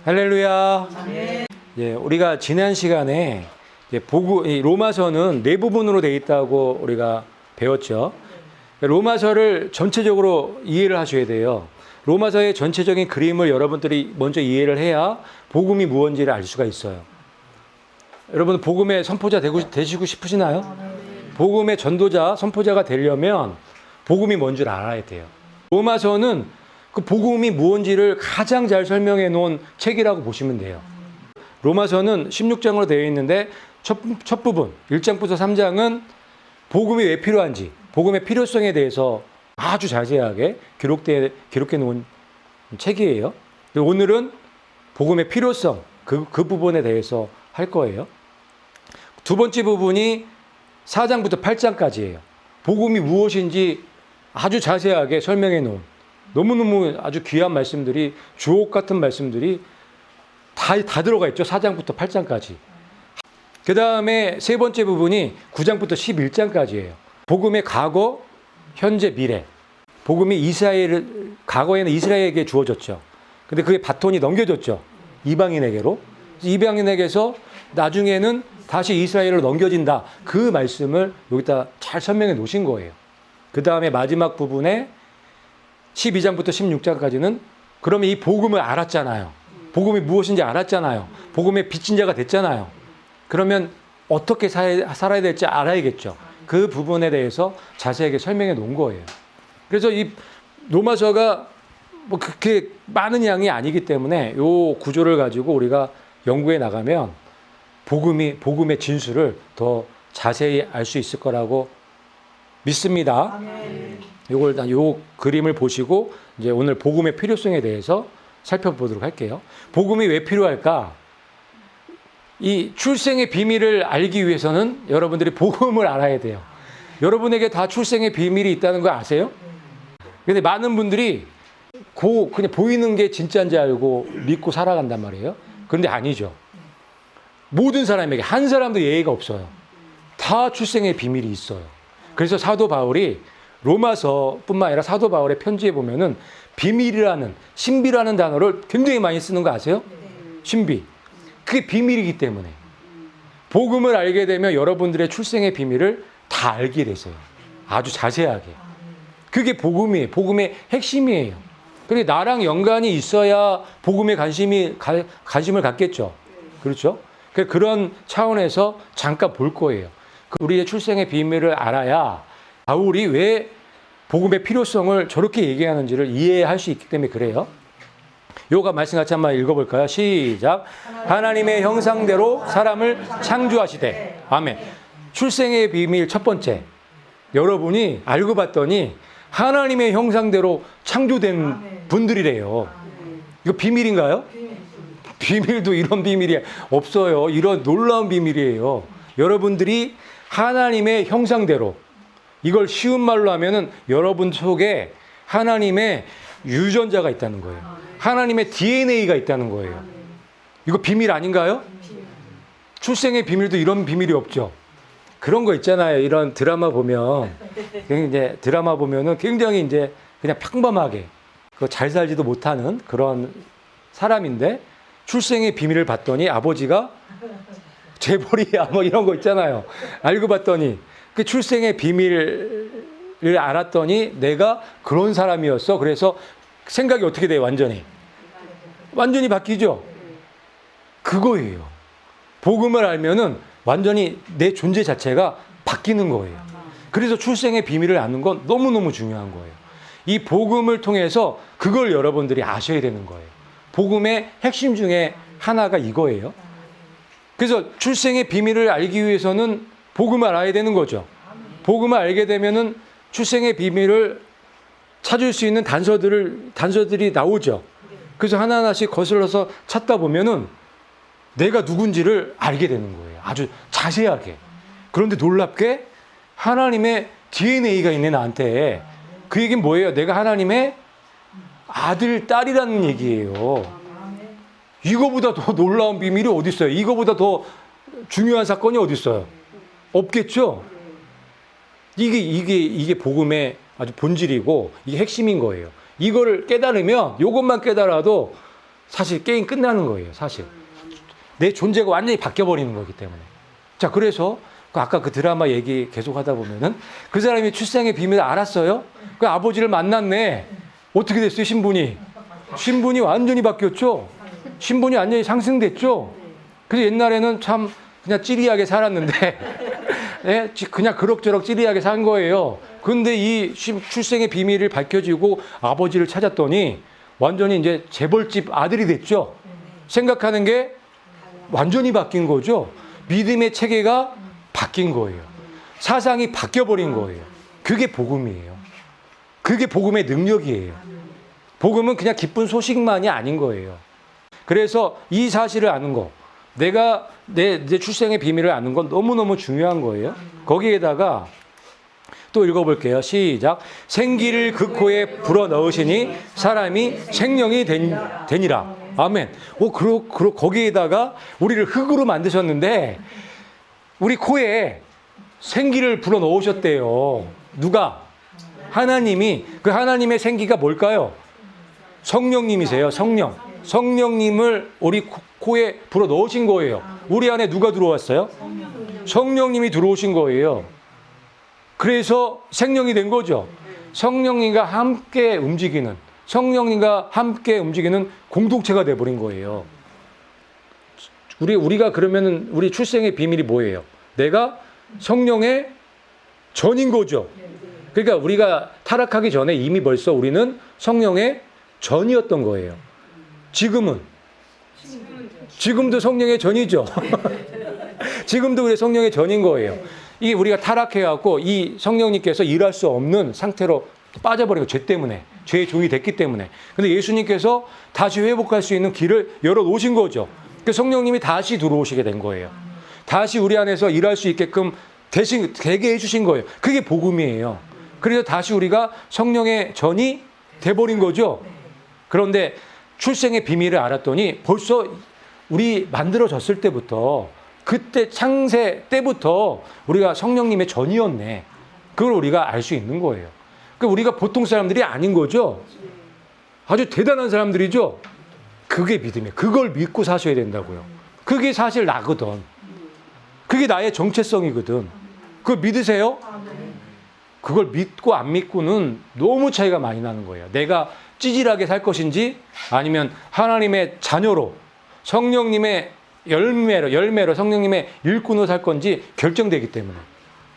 할렐루야. 예, 우리가 지난 시간에 로마서는 네 부분으로 되어 있다고 우리가 배웠죠. 로마서를 전체적으로 이해를 하셔야 돼요. 로마서의 전체적인 그림을 여러분들이 먼저 이해를 해야 복음이 무엇인지를 알 수가 있어요. 여러분 복음의 선포자 되시고 싶으시나요? 복음의 전도자, 선포자가 되려면 복음이 뭔 줄 알아야 돼요. 로마서는 그 복음이 무엇인지를 가장 잘 설명해 놓은 책이라고 보시면 돼요. 로마서는 16장으로 되어 있는데 첫 부분 1장부터 3장은 복음이 왜 필요한지, 복음의 필요성에 대해서 아주 자세하게 기록해 놓은 책이에요. 오늘은 복음의 필요성, 그 부분에 대해서 할 거예요. 두 번째 부분이 4장부터 8장까지예요. 복음이 무엇인지 아주 자세하게 설명해 놓은 너무너무 아주 귀한 말씀들이, 주옥 같은 말씀들이 다 들어가 있죠. 4장부터 8장까지. 그 다음에 세 번째 부분이 9장부터 11장까지예요. 복음의 과거, 현재, 미래. 복음이 과거에는 이스라엘에게 주어졌죠. 근데 그게 바톤이 넘겨졌죠. 이방인에게로. 이방인에게서 나중에는 다시 이스라엘로 넘겨진다. 그 말씀을 여기다 잘 설명해 놓으신 거예요. 그 다음에 마지막 부분에 12장부터 16장까지는 그러면 이 복음을 알았잖아요. 복음이 무엇인지 알았잖아요. 복음의 빚진 자가 됐잖아요. 그러면 어떻게 살아야 될지 알아야겠죠. 그 부분에 대해서 자세하게 설명해 놓은 거예요. 그래서 이 로마서가 뭐 그렇게 많은 양이 아니기 때문에 이 구조를 가지고 우리가 연구해 나가면 복음의 진수를 더 자세히 알 수 있을 거라고 믿습니다. 요 그림을 보시고 이제 오늘 복음의 필요성에 대해서 살펴보도록 할게요. 복음이 왜 필요할까? 이 출생의 비밀을 알기 위해서는 여러분들이 복음을 알아야 돼요. 여러분에게 다 출생의 비밀이 있다는 거 아세요? 근데 많은 분들이 그냥 보이는 게 진짜인지 알고 믿고 살아간단 말이에요. 그런데 아니죠. 모든 사람에게 한 사람도 예외가 없어요. 다 출생의 비밀이 있어요. 그래서 사도 바울이 로마서뿐만 아니라 사도 바울의 편지에 보면은 비밀이라는, 신비라는 단어를 굉장히 많이 쓰는 거 아세요? 신비. 그게 비밀이기 때문에. 복음을 알게 되면 여러분들의 출생의 비밀을 다 알게 되세요. 아주 자세하게. 그게 복음이에요. 복음의 핵심이에요. 그리고 나랑 연관이 있어야 복음에 관심을 갖겠죠. 그렇죠? 그런 차원에서 잠깐 볼 거예요. 우리의 출생의 비밀을 알아야 바울이 왜 복음의 필요성을 저렇게 얘기하는지를 이해할 수 있기 때문에 그래요. 요가 말씀 같이 한번 읽어볼까요? 시작. 하나님의 형상대로 사람을 창조하시되. 아멘. 출생의 비밀 첫 번째. 여러분이 알고 봤더니 하나님의 형상대로 창조된 분들이래요. 이거 비밀인가요? 비밀도 이런 비밀이 없어요. 이런 놀라운 비밀이에요. 여러분들이 하나님의 형상대로, 이걸 쉬운 말로 하면은 여러분 속에 하나님의 유전자가 있다는 거예요. 하나님의 DNA가 있다는 거예요. 이거 비밀 아닌가요? 출생의 비밀도 이런 비밀이 없죠. 그런 거 있잖아요. 이런 드라마 보면 이제 드라마 보면은 굉장히 이제 그냥 평범하게 잘 살지도 못하는 그런 사람인데 출생의 비밀을 봤더니 아버지가 재벌이야 뭐 이런 거 있잖아요. 알고 봤더니 그 출생의 비밀을 알았더니 내가 그런 사람이었어. 그래서 생각이 어떻게 돼요? 완전히 바뀌죠. 그거예요. 복음을 알면은 완전히 내 존재 자체가 바뀌는 거예요. 그래서 출생의 비밀을 아는 건 너무너무 중요한 거예요. 이 복음을 통해서 그걸 여러분들이 아셔야 되는 거예요. 복음의 핵심 중에 하나가 이거예요. 그래서 출생의 비밀을 알기 위해서는 복음을 알아야 되는 거죠. 복음을 알게 되면은 출생의 비밀을 찾을 수 있는 단서들이 나오죠. 그래서 하나하나씩 거슬러서 찾다 보면은 내가 누군지를 알게 되는 거예요. 아주 자세하게. 그런데 놀랍게 하나님의 DNA가 있네, 나한테. 그 얘기는 뭐예요? 내가 하나님의 아들, 딸이라는 얘기예요. 이거보다 더 놀라운 비밀이 어디 있어요? 이거보다 더 중요한 사건이 어디 있어요? 없겠죠? 이게 복음의 아주 본질이고 이게 핵심인 거예요. 이거를 깨달으면 이것만 깨달아도 사실 게임 끝나는 거예요. 사실 내 존재가 완전히 바뀌어버리는 거기 때문에. 자, 그래서 아까 그 드라마 얘기 계속 하다 보면은 그 사람이 출생의 비밀을 알았어요. 그 아버지를 만났네. 어떻게 됐어요? 신분이 완전히 바뀌었죠. 신분이 완전히 상승됐죠. 그래서 옛날에는 참 그냥 찌리하게 살았는데 예? 그냥 그럭저럭 찌리하게 산 거예요. 근데 이 출생의 비밀을 밝혀지고 아버지를 찾았더니 완전히 이제 재벌집 아들이 됐죠. 생각하는 게 완전히 바뀐 거죠. 믿음의 체계가 바뀐 거예요. 사상이 바뀌어버린 거예요. 그게 복음이에요. 그게 복음의 능력이에요. 복음은 그냥 기쁜 소식만이 아닌 거예요. 그래서 이 사실을 아는 거, 내가 내 출생의 비밀을 아는 건 너무너무 중요한 거예요. 거기에다가 또 읽어볼게요. 시작. 생기를 그 코에 불어넣으시니 사람이 생명이 되니라. 아멘. 거기에다가 우리를 흙으로 만드셨는데 우리 코에 생기를 불어넣으셨대요. 누가? 하나님이. 그 하나님의 생기가 뭘까요? 성령님이세요. 성령님을 우리 코에 불어넣으신 거예요. 우리 안에 누가 들어왔어요? 성령님이 들어오신 거예요. 그래서 생명이 된 거죠. 성령님과 함께 움직이는 공동체가 돼버린 거예요. 우리가 그러면은 우리 출생의 비밀이 뭐예요? 내가 성령의 전인 거죠. 그러니까 우리가 타락하기 전에 이미 벌써 우리는 성령의 전이었던 거예요. 지금도 성령의 전이죠. 지금도 우리 성령의 전인 거예요. 이게 우리가 타락해갖고 이 성령님께서 일할 수 없는 상태로 빠져버리고 죄 때문에, 죄의 종이 됐기 때문에. 근데 예수님께서 다시 회복할 수 있는 길을 열어놓으신 거죠. 그 성령님이 다시 들어오시게 된 거예요. 다시 우리 안에서 일할 수 있게끔 되게 해주신 거예요. 그게 복음이에요. 그래서 다시 우리가 성령의 전이 돼버린 거죠. 그런데 출생의 비밀을 알았더니 벌써 우리 만들어졌을 때부터, 그때 창세 때부터 우리가 성령님의 전이었네. 그걸 우리가 알 수 있는 거예요. 그러니까 우리가 보통 사람들이 아닌 거죠. 아주 대단한 사람들이죠. 그게 믿음이에요. 그걸 믿고 사셔야 된다고요. 그게 사실 나거든. 그게 나의 정체성이거든. 그거 믿으세요? 그걸 믿고 안 믿고는 너무 차이가 많이 나는 거예요. 내가 찌질하게 살 것인지 아니면 하나님의 자녀로 성령님의 열매로 성령님의 일꾼으로 살 건지 결정되기 때문에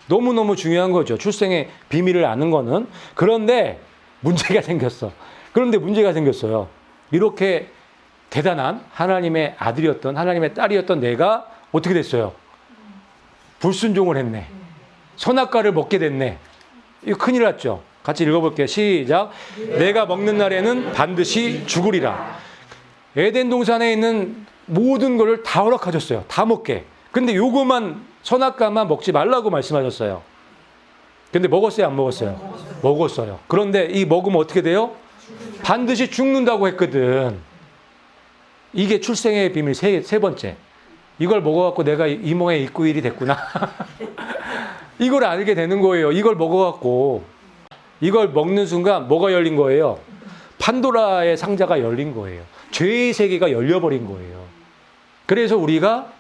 너무너무 중요한 거죠. 출생의 비밀을 아는 거는. 그런데 문제가 생겼어요. 이렇게 대단한 하나님의 아들이었던, 하나님의 딸이었던 내가 어떻게 됐어요? 불순종을 했네. 선악과를 먹게 됐네. 이거 큰일 났죠. 같이 읽어볼게요. 시작. 내가 먹는 날에는 반드시 죽으리라. 에덴 동산에 있는 모든 것을 다 허락하셨어요. 다 먹게. 근데 요거만, 선악과만 먹지 말라고 말씀하셨어요. 근데 먹었어요? 안 먹었어요? 먹었어요. 그런데 이 먹으면 어떻게 돼요? 반드시 죽는다고 했거든. 이게 출생의 비밀 세 번째. 이걸 먹어갖고 내가 이몽의 입구일이 됐구나. 이걸 알게 되는 거예요. 이걸 먹어갖고. 이걸 먹는 순간 뭐가 열린 거예요? 판도라의 상자가 열린 거예요. 죄의 세계가 열려버린 거예요. 그래서 우리가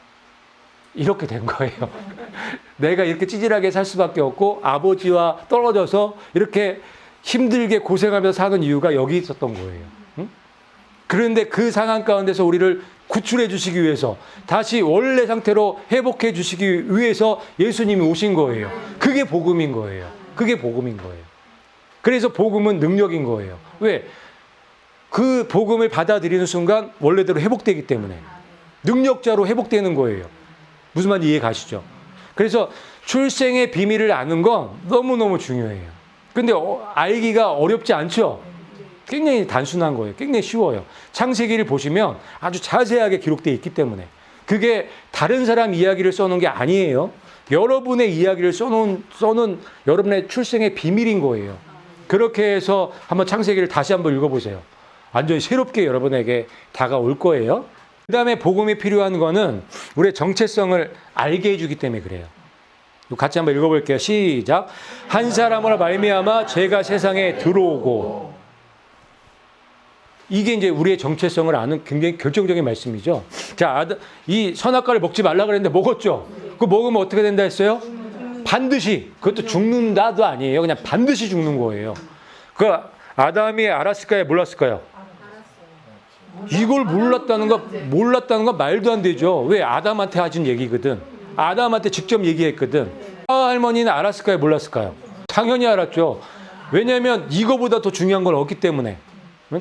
이렇게 된 거예요. 내가 이렇게 찌질하게 살 수밖에 없고 아버지와 떨어져서 이렇게 힘들게 고생하면서 사는 이유가 여기 있었던 거예요. 응? 그런데 그 상황 가운데서 우리를 구출해 주시기 위해서, 다시 원래 상태로 회복해 주시기 위해서 예수님이 오신 거예요. 그게 복음인 거예요. 그래서 복음은 능력인 거예요. 왜? 그 복음을 받아들이는 순간 원래대로 회복되기 때문에 능력자로 회복되는 거예요. 무슨 말인지 이해 가시죠? 그래서 출생의 비밀을 아는 건 너무너무 중요해요. 근데 알기가 어렵지 않죠? 굉장히 단순한 거예요. 굉장히 쉬워요. 창세기를 보시면 아주 자세하게 기록되어 있기 때문에. 그게 다른 사람 이야기를 써놓은 게 아니에요. 여러분의 이야기를 써놓은 여러분의 출생의 비밀인 거예요. 그렇게 해서 한번 창세기를 다시 한번 읽어보세요. 완전히 새롭게 여러분에게 다가올 거예요. 그 다음에 복음이 필요한 거는 우리의 정체성을 알게 해주기 때문에 그래요. 같이 한번 읽어볼게요. 시작. 한 사람으로 말미암아 죄가 세상에 들어오고. 이게 이제 우리의 정체성을 아는 굉장히 결정적인 말씀이죠. 자, 이 선악과를 먹지 말라 그랬는데 먹었죠. 그거 먹으면 어떻게 된다 했어요? 반드시, 그것도 죽는다도 아니에요. 그냥 반드시 죽는 거예요. 그 아담이 알았을까요? 몰랐을까요? 이걸 몰랐다는 거 말도 안 되죠. 왜? 아담한테 하신 얘기거든. 아담한테 직접 얘기했거든. 하와 할머니는 알았을까요? 몰랐을까요? 당연히 알았죠. 왜냐하면 이거보다 더 중요한 건 없기 때문에.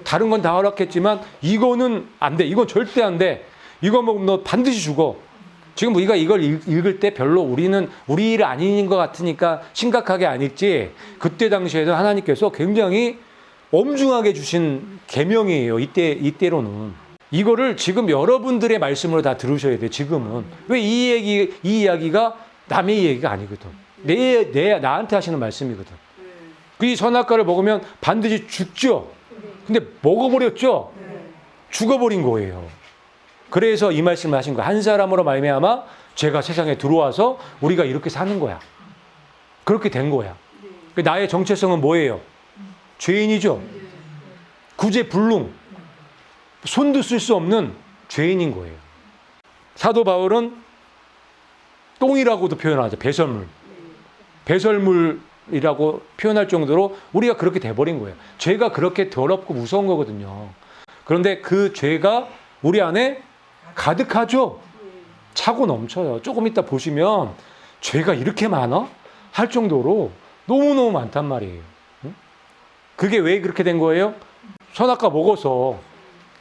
다른 건 다 허락했지만 이거는 안 돼. 이건 절대 안 돼. 이거 먹으면 너 반드시 죽어. 지금 우리가 이걸 읽을 때 별로 우리는 우리 일 아닌 것 같으니까 심각하게 안 읽지. 그때 당시에도 하나님께서 굉장히 엄중하게 주신 계명이에요. 이때로는. 이거를 지금 여러분들의 말씀으로 다 들으셔야 돼요. 지금은. 왜 이 이야기가 남의 얘기가 아니거든. 나한테 하시는 말씀이거든. 이 선악과를 먹으면 반드시 죽죠. 근데 먹어버렸죠. 죽어버린 거예요. 그래서 이 말씀을 하신 거야. 한 사람으로 말미암아 죄가 세상에 들어와서 우리가 이렇게 사는 거야. 그렇게 된 거야. 나의 정체성은 뭐예요? 죄인이죠. 구제불능. 손도 쓸 수 없는 죄인인 거예요. 사도 바울은 똥이라고도 표현하죠. 배설물. 배설물이라고 표현할 정도로 우리가 그렇게 돼버린 거예요. 죄가 그렇게 더럽고 무서운 거거든요. 그런데 그 죄가 우리 안에 가득하죠. 차고 넘쳐요. 조금 이따 보시면 죄가 이렇게 많아? 할 정도로 너무너무 많단 말이에요. 그게 왜 그렇게 된 거예요? 선악과 먹어서.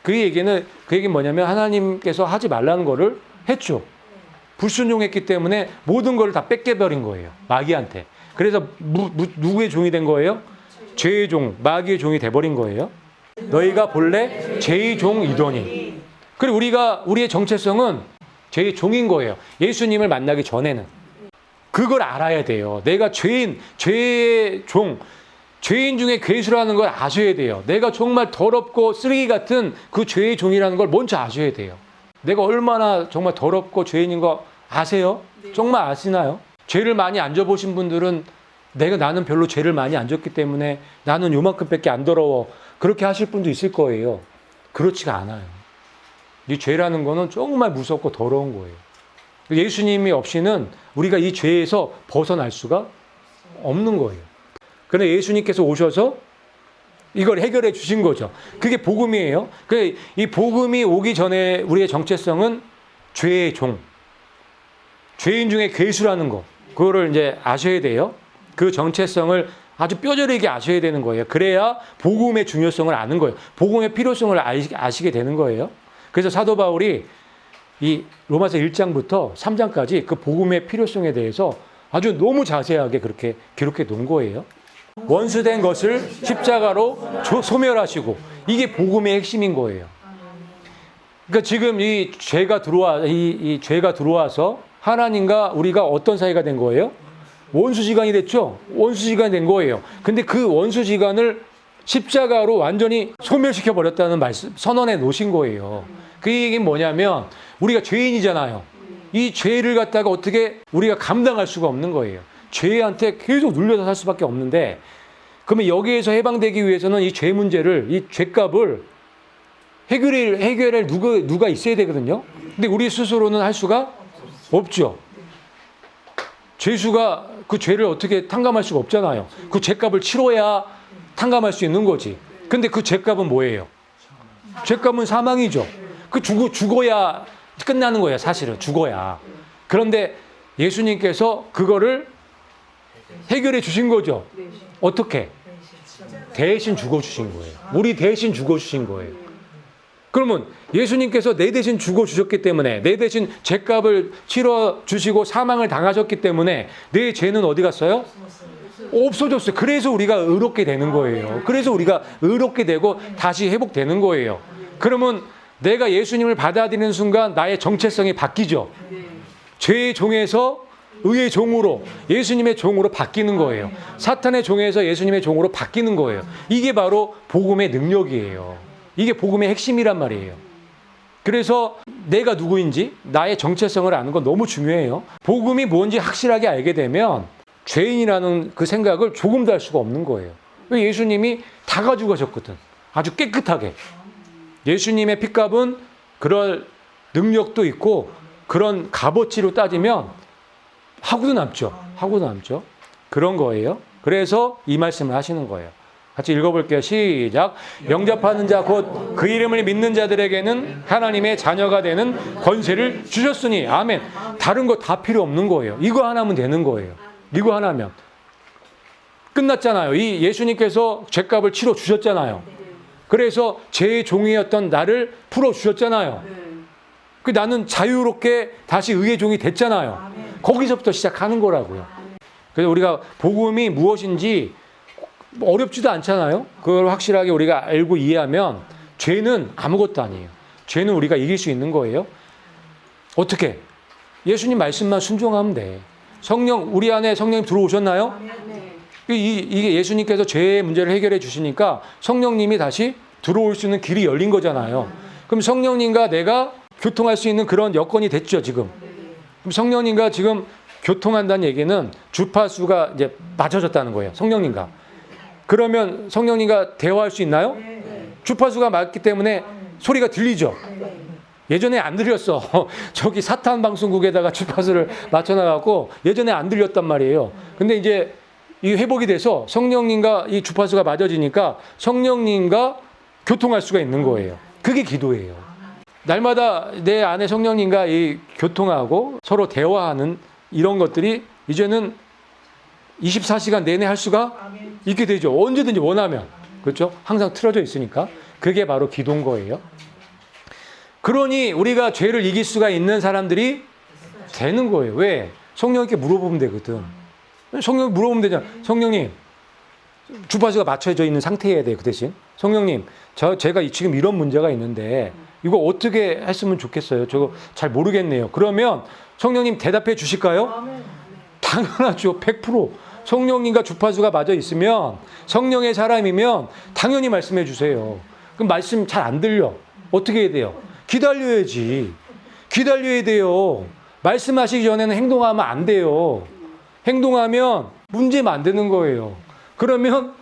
그 얘기는 뭐냐면 하나님께서 하지 말라는 거를 했죠. 불순종했기 때문에 모든 걸 다 뺏겨버린 거예요. 마귀한테. 그래서 누구의 종이 된 거예요? 죄의 종, 마귀의 종이 돼버린 거예요. 너희가 본래 죄의 종이더니. 그리고 우리의 정체성은 죄의 종인 거예요. 예수님을 만나기 전에는. 그걸 알아야 돼요. 내가 죄의 종, 죄인 중에 괴수라는 걸 아셔야 돼요. 내가 정말 더럽고 쓰레기 같은 그 죄의 종이라는 걸 먼저 아셔야 돼요. 내가 얼마나 정말 더럽고 죄인인 거 아세요? 정말 아시나요? 죄를 많이 안 져보신 분들은 나는 별로 죄를 많이 안 졌기 때문에 나는 요만큼밖에 안 더러워. 그렇게 하실 분도 있을 거예요. 그렇지가 않아요. 이 죄라는 거는 정말 무섭고 더러운 거예요. 예수님이 없이는 우리가 이 죄에서 벗어날 수가 없는 거예요. 그런데 예수님께서 오셔서 이걸 해결해 주신 거죠. 그게 복음이에요. 이 복음이 오기 전에 우리의 정체성은 죄의 종, 죄인 중에 괴수라는 거, 그거를 이제 아셔야 돼요. 그 정체성을 아주 뼈저리게 아셔야 되는 거예요. 그래야 복음의 중요성을 아는 거예요. 복음의 필요성을 아시게 되는 거예요. 그래서 사도 바울이 이 로마서 1장부터 3장까지 그 복음의 필요성에 대해서 아주 너무 자세하게 그렇게 기록해 놓은 거예요. 원수된 것을 십자가로 소멸하시고, 이게 복음의 핵심인 거예요. 그러니까 지금 이 죄가 들어와서 하나님과 우리가 어떤 사이가 된 거예요? 원수지간이 됐죠. 원수지간이 된 거예요. 근데 그 원수지간을 십자가로 완전히 소멸시켜 버렸다는 말씀 선언해 놓으신 거예요. 그 얘기는 뭐냐면 우리가 죄인이잖아요. 이 죄를 갖다가 어떻게 우리가 감당할 수가 없는 거예요. 죄한테 계속 눌려서 살 수밖에 없는데, 그러면 여기에서 해방되기 위해서는 이 죄 문제를, 이 죄값을 해결할 누가 있어야 되거든요. 근데 우리 스스로는 할 수가 없죠. 죄수가 그 죄를 어떻게 탕감할 수가 없잖아요. 그 죄값을 치러야 탕감할 수 있는 거지. 근데 그 죄값은 뭐예요? 죄값은 사망이죠. 그 죽어야 끝나는 거예요, 사실은. 죽어야. 그런데 예수님께서 그거를 해결해 주신 거죠. 어떻게? 대신 죽어주신 거예요. 우리 대신 죽어주신 거예요. 그러면 예수님께서 내 대신 죽어주셨기 때문에, 내 대신 죄값을 치러주시고 사망을 당하셨기 때문에 내 죄는 어디 갔어요? 없어졌어요. 그래서 우리가 의롭게 되는 거예요. 그래서 우리가 의롭게 되고 다시 회복되는 거예요. 그러면 내가 예수님을 받아들이는 순간 나의 정체성이 바뀌죠. 죄의 종에서 의의 종으로, 예수님의 종으로 바뀌는 거예요. 사탄의 종에서 예수님의 종으로 바뀌는 거예요. 이게 바로 복음의 능력이에요. 이게 복음의 핵심이란 말이에요. 그래서 내가 누구인지, 나의 정체성을 아는 건 너무 중요해요. 복음이 뭔지 확실하게 알게 되면 죄인이라는 그 생각을 조금도 할 수가 없는 거예요. 예수님이 다 가지고 가셨거든. 아주 깨끗하게. 예수님의 핏값은 그럴 능력도 있고 그런 값어치로 따지면 하고도 남죠. 그런 거예요. 그래서 이 말씀을 하시는 거예요. 같이 읽어볼게요. 시작. 영접하는 자 곧 그 이름을 믿는 자들에게는 하나님의 자녀가 되는 권세를 주셨으니. 아멘. 다른 거 다 필요 없는 거예요. 이거 하나면 되는 거예요. 이거 하나면 끝났잖아요. 이 예수님께서 죄값을 치러 주셨잖아요. 그래서 죄의 종이었던 나를 풀어 주셨잖아요. 그 나는 자유롭게 다시 의의 종이 됐잖아요. 거기서부터 시작하는 거라고요. 그래서 우리가 복음이 무엇인지 어렵지도 않잖아요. 그걸 확실하게 우리가 알고 이해하면 죄는 아무것도 아니에요. 죄는 우리가 이길 수 있는 거예요. 어떻게? 예수님 말씀만 순종하면 돼. 우리 안에 성령님 들어오셨나요? 이게 예수님께서 죄의 문제를 해결해 주시니까 성령님이 다시 들어올 수 있는 길이 열린 거잖아요. 그럼 성령님과 내가 교통할 수 있는 그런 여건이 됐죠, 지금. 그럼 성령님과 지금 교통한다는 얘기는 주파수가 이제 맞춰졌다는 거예요. 성령님과. 그러면 성령님과 대화할 수 있나요? 주파수가 맞기 때문에 소리가 들리죠. 예전에 안 들렸어. 저기 사탄 방송국에다가 주파수를 맞춰놔갖고 예전에 안 들렸단 말이에요. 근데 이제 이 회복이 돼서 성령님과 이 주파수가 맞아지니까 성령님과 교통할 수가 있는 거예요. 그게 기도예요. 날마다 내 안에 성령님과 이 교통하고 서로 대화하는 이런 것들이 이제는 24시간 내내 할 수가 있게 되죠. 언제든지 원하면. 그렇죠? 항상 틀어져 있으니까. 그게 바로 기도인 거예요. 그러니 우리가 죄를 이길 수가 있는 사람들이 되는 거예요. 왜? 성령님께 물어보면 되거든. 성령 물어보면 되잖아. 성령님, 주파수가 맞춰져 있는 상태여야 돼요. 그 대신. 성령님, 제가 지금 이런 문제가 있는데 이거 어떻게 했으면 좋겠어요. 저거 잘 모르겠네요. 그러면 성령님 대답해 주실까요? 당연하죠. 100%. 성령님과 주파수가 맞아 있으면 성령의 사람이면 당연히 말씀해 주세요. 그럼 말씀 잘 안 들려. 어떻게 해야 돼요? 기다려야지. 기다려야 돼요. 말씀하시기 전에는 행동하면 안 돼요. 행동하면 문제 만드는 거예요. 그러면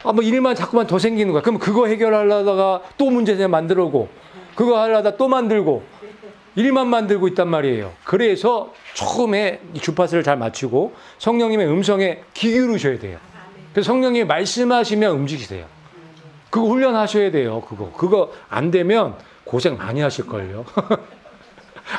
뭐 일만 자꾸만 더 생기는 거야. 그럼 그거 해결하려다가 또 문제 만들고 그거 하려다 또 만들고 일만 만들고 있단 말이에요. 그래서 처음에 이 주파수를 잘 맞추고 성령님의 음성에 귀 기울이셔야 돼요. 그래서 성령님이 말씀하시면 움직이세요. 그거 훈련하셔야 돼요. 그거 안 되면 고생 많이 하실걸요.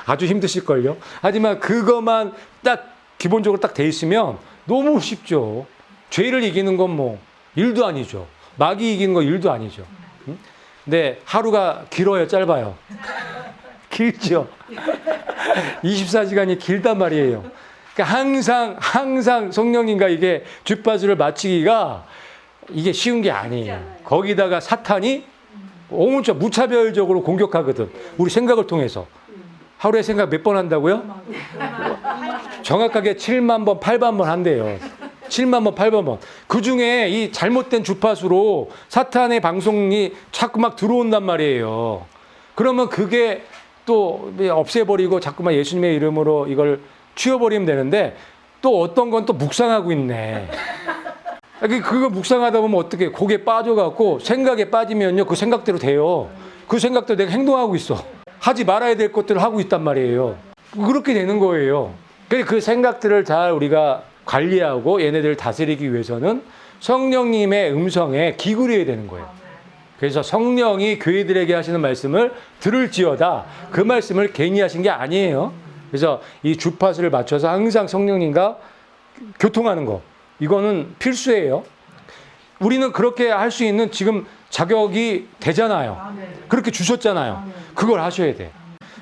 아주 힘드실걸요. 하지만 그것만 딱 기본적으로 딱 돼 있으면 너무 쉽죠. 죄를 이기는 건 뭐 일도 아니죠. 마귀 이기는 건 일도 아니죠. 근데 하루가 길어요, 짧아요? 길죠. 24시간이 길단 말이에요. 그러니까 항상 성령님과 이게 주파수를 맞추기가 이게 쉬운 게 아니에요. 거기다가 사탄이 온몸 무차별적으로 공격하거든. 우리 생각을 통해서. 하루에 생각 몇 번 한다고요? 정확하게 7만 번, 8만 번 한대요. 7만 번, 8만 번. 그 중에 이 잘못된 주파수로 사탄의 방송이 자꾸 막 들어온단 말이에요. 그러면 그게 또 없애버리고 자꾸만 예수님의 이름으로 이걸 치워버리면 되는데 또 어떤 건 또 묵상하고 있네. 그거 묵상하다 보면 어떻게 거기에 빠져갖고 생각에 빠지면요. 그 생각대로 돼요. 그 생각대로 내가 행동하고 있어. 하지 말아야 될 것들을 하고 있단 말이에요. 그렇게 되는 거예요. 그 생각들을 잘 우리가 관리하고 얘네들을 다스리기 위해서는 성령님의 음성에 귀 기울여야 되는 거예요. 그래서 성령이 교회들에게 하시는 말씀을 들을지어다. 그 말씀을 괜히 하신 게 아니에요. 그래서 이 주파수를 맞춰서 항상 성령님과 교통하는 거. 이거는 필수예요. 우리는 그렇게 할 수 있는 지금 자격이 되잖아요. 그렇게 주셨잖아요. 그걸 하셔야 돼요.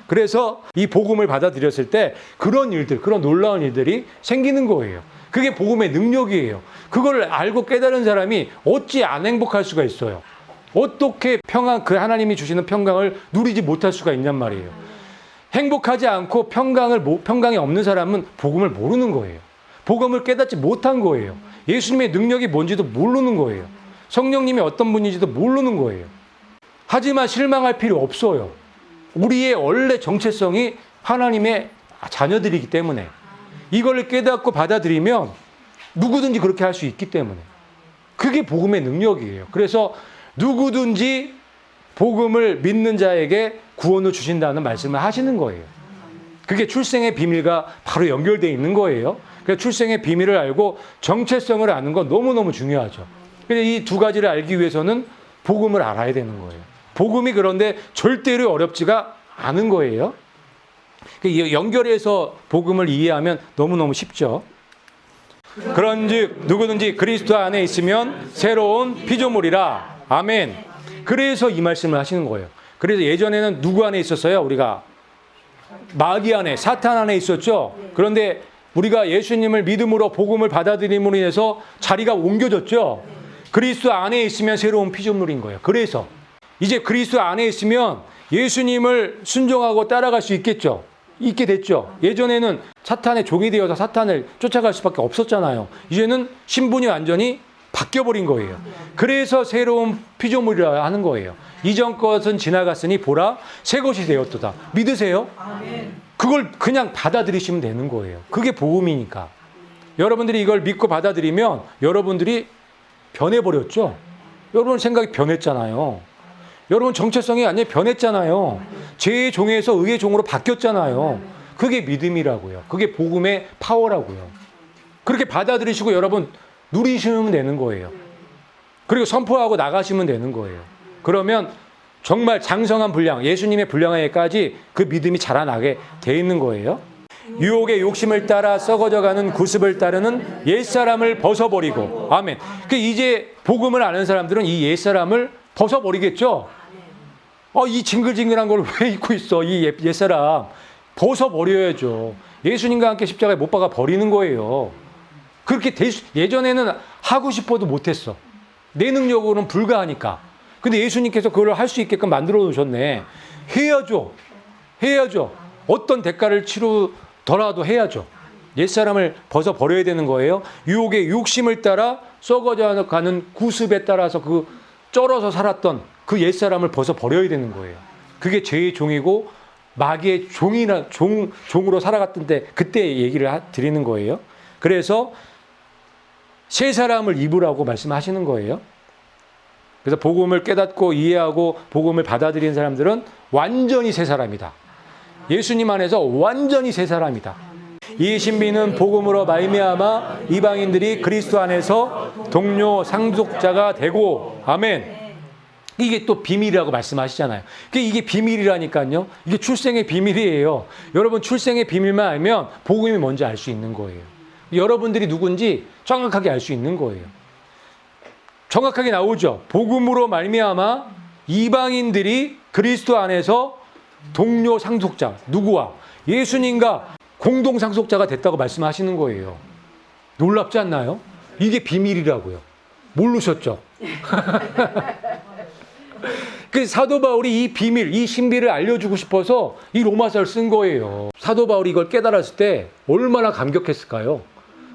그래서 이 복음을 받아들였을 때 그런 일들, 그런 놀라운 일들이 생기는 거예요. 그게 복음의 능력이에요. 그걸 알고 깨달은 사람이 어찌 안 행복할 수가 있어요. 어떻게 그 하나님이 주시는 평강을 누리지 못할 수가 있냔 말이에요. 행복하지 않고 평강이 없는 사람은 복음을 모르는 거예요. 복음을 깨닫지 못한 거예요. 예수님의 능력이 뭔지도 모르는 거예요. 성령님이 어떤 분인지도 모르는 거예요. 하지만 실망할 필요 없어요. 우리의 원래 정체성이 하나님의 자녀들이기 때문에 이걸 깨닫고 받아들이면 누구든지 그렇게 할 수 있기 때문에 그게 복음의 능력이에요. 그래서 누구든지 복음을 믿는 자에게 구원을 주신다는 말씀을 하시는 거예요. 그게 출생의 비밀과 바로 연결되어 있는 거예요. 그래서 출생의 비밀을 알고 정체성을 아는 건 너무너무 중요하죠. 근데 이 두 가지를 알기 위해서는 복음을 알아야 되는 거예요. 복음이 그런데 절대로 어렵지가 않은 거예요. 연결해서 복음을 이해하면 너무너무 쉽죠. 그런즉 누구든지 그리스도 안에 있으면 새로운 피조물이라. 아멘. 그래서 이 말씀을 하시는 거예요. 그래서 예전에는 누구 안에 있었어요? 우리가 마귀 안에, 사탄 안에 있었죠. 그런데 우리가 예수님을 믿음으로 복음을 받아들임으로 인해서 자리가 옮겨졌죠. 그리스도 안에 있으면 새로운 피조물인 거예요. 그래서 이제 그리스도 안에 있으면 예수님을 순종하고 따라갈 수 있겠죠. 있게 됐죠. 예전에는 사탄의 종이 되어서 사탄을 쫓아갈 수밖에 없었잖아요. 이제는 신분이 완전히 바뀌어버린 거예요. 그래서 새로운 피조물이라 하는 거예요. 이전 것은 지나갔으니 보라 새 것이 되었도다. 믿으세요? 그걸 그냥 받아들이시면 되는 거예요. 그게 복음이니까. 여러분들이 이걸 믿고 받아들이면 여러분들이 변해버렸죠. 여러분 생각이 변했잖아요. 여러분 정체성이 완전히 변했잖아요. 죄의 종에서 의의 종으로 바뀌었잖아요. 그게 믿음이라고요. 그게 복음의 파워라고요. 그렇게 받아들이시고 여러분 누리시면 되는 거예요. 그리고 선포하고 나가시면 되는 거예요. 그러면 정말 장성한 분량, 예수님의 분량에까지 그 믿음이 자라나게 돼 있는 거예요. 유혹의 욕심을 따라 썩어져가는 구습을 따르는 옛사람을 벗어버리고. 아멘. 이제 복음을 아는 사람들은 이 옛사람을 벗어버리겠죠. 이 징글징글한 걸 왜 입고 있어? 이 옛사람 벗어버려야죠. 예수님과 함께 십자가에 못 박아 버리는 거예요. 그렇게 예전에는 하고 싶어도 못했어. 내 능력으로는 불가하니까. 근데 예수님께서 그걸 할 수 있게끔 만들어 놓으셨네. 해야죠. 어떤 대가를 치르더라도 해야죠. 옛사람을 벗어버려야 되는 거예요. 유혹의 욕심을 따라 썩어져가는 구습에 따라서 그 쩔어서 살았던 그 옛사람을 벗어버려야 되는 거예요. 그게 죄의 종이고 마귀의 종으로 살아갔던데 그때 얘기를 드리는 거예요. 그래서 새 사람을 입으라고 말씀하시는 거예요. 그래서 복음을 깨닫고 이해하고 복음을 받아들이는 사람들은 완전히 새 사람이다. 예수님 안에서 완전히 새 사람이다. 이 신비는 복음으로 말미암아 이방인들이 그리스도 안에서 동료 상속자가 되고. 아멘. 이게 또 비밀이라고 말씀하시잖아요. 이게 비밀이라니까요. 이게 출생의 비밀이에요. 여러분 출생의 비밀만 알면 복음이 뭔지 알 수 있는 거예요. 여러분들이 누군지 정확하게 알 수 있는 거예요. 정확하게 나오죠. 복음으로 말미암아 이방인들이 그리스도 안에서 동료 상속자, 누구와? 예수님과 공동 상속자가 됐다고 말씀하시는 거예요. 놀랍지 않나요? 이게 비밀이라고요. 모르셨죠? 그 사도 바울이 이 비밀, 이 신비를 알려주고 싶어서 이 로마서를 쓴 거예요. 사도 바울이 이걸 깨달았을 때 얼마나 감격했을까요?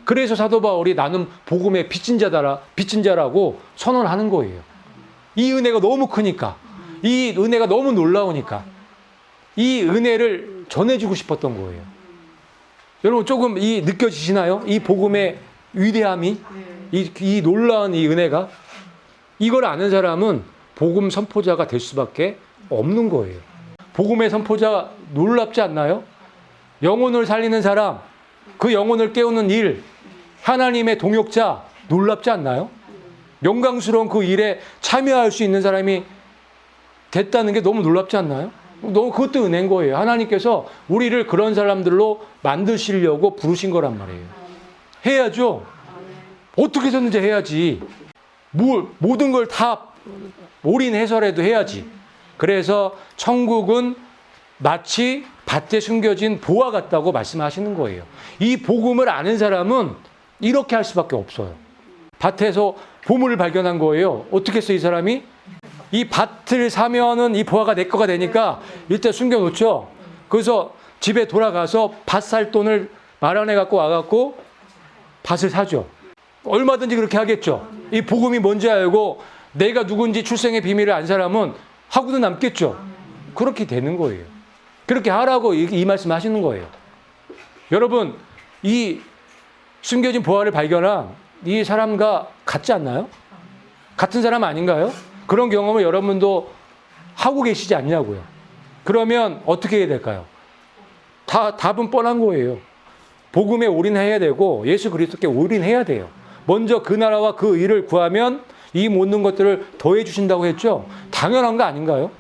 그래서 사도 바울이 나는 복음의 빚진 자라고 선언하는 거예요. 이 은혜가 너무 크니까, 이 은혜가 너무 놀라우니까 이 은혜를 전해주고 싶었던 거예요. 여러분 조금 느껴지시나요? 이 복음의 위대함이, 이 놀라운 이 은혜가. 이걸 아는 사람은 복음 선포자가 될 수밖에 없는 거예요. 복음의 선포자 놀랍지 않나요? 영혼을 살리는 사람, 그 영혼을 깨우는 일, 하나님의 동역자 놀랍지 않나요? 영광스러운 그 일에 참여할 수 있는 사람이 됐다는 게 너무 놀랍지 않나요? 너무 그것도 은혜인 거예요. 하나님께서 우리를 그런 사람들로 만드시려고 부르신 거란 말이에요. 해야죠. 어떻게 해서든지 해야지. 모든 걸 다 올인해서라도 해야지. 그래서 천국은 마치 밭에 숨겨진 보화 같다고 말씀하시는 거예요. 이 복음을 아는 사람은 이렇게 할 수밖에 없어요. 밭에서 보물을 발견한 거예요. 어떻게 했어, 이 사람이? 이 밭을 사면은 이 보화가 내 거가 되니까 일단 숨겨놓죠. 그래서 집에 돌아가서 밭 살 돈을 마련해 갖고 와갖고 밭을 사죠. 얼마든지 그렇게 하겠죠. 이 복음이 뭔지 알고 내가 누군지 출생의 비밀을 안 사람은 하고도 남겠죠. 그렇게 되는 거예요. 그렇게 하라고 이 말씀 하시는 거예요. 여러분, 이 숨겨진 보화를 발견한 이 사람과 같지 않나요? 같은 사람 아닌가요? 그런 경험을 여러분도 하고 계시지 않냐고요. 그러면 어떻게 해야 될까요? 답은 뻔한 거예요. 복음에 올인해야 되고 예수 그리스도께 올인해야 돼요. 먼저 그 나라와 그 의를 구하면 이 모든 것들을 더해 주신다고 했죠. 당연한 거 아닌가요?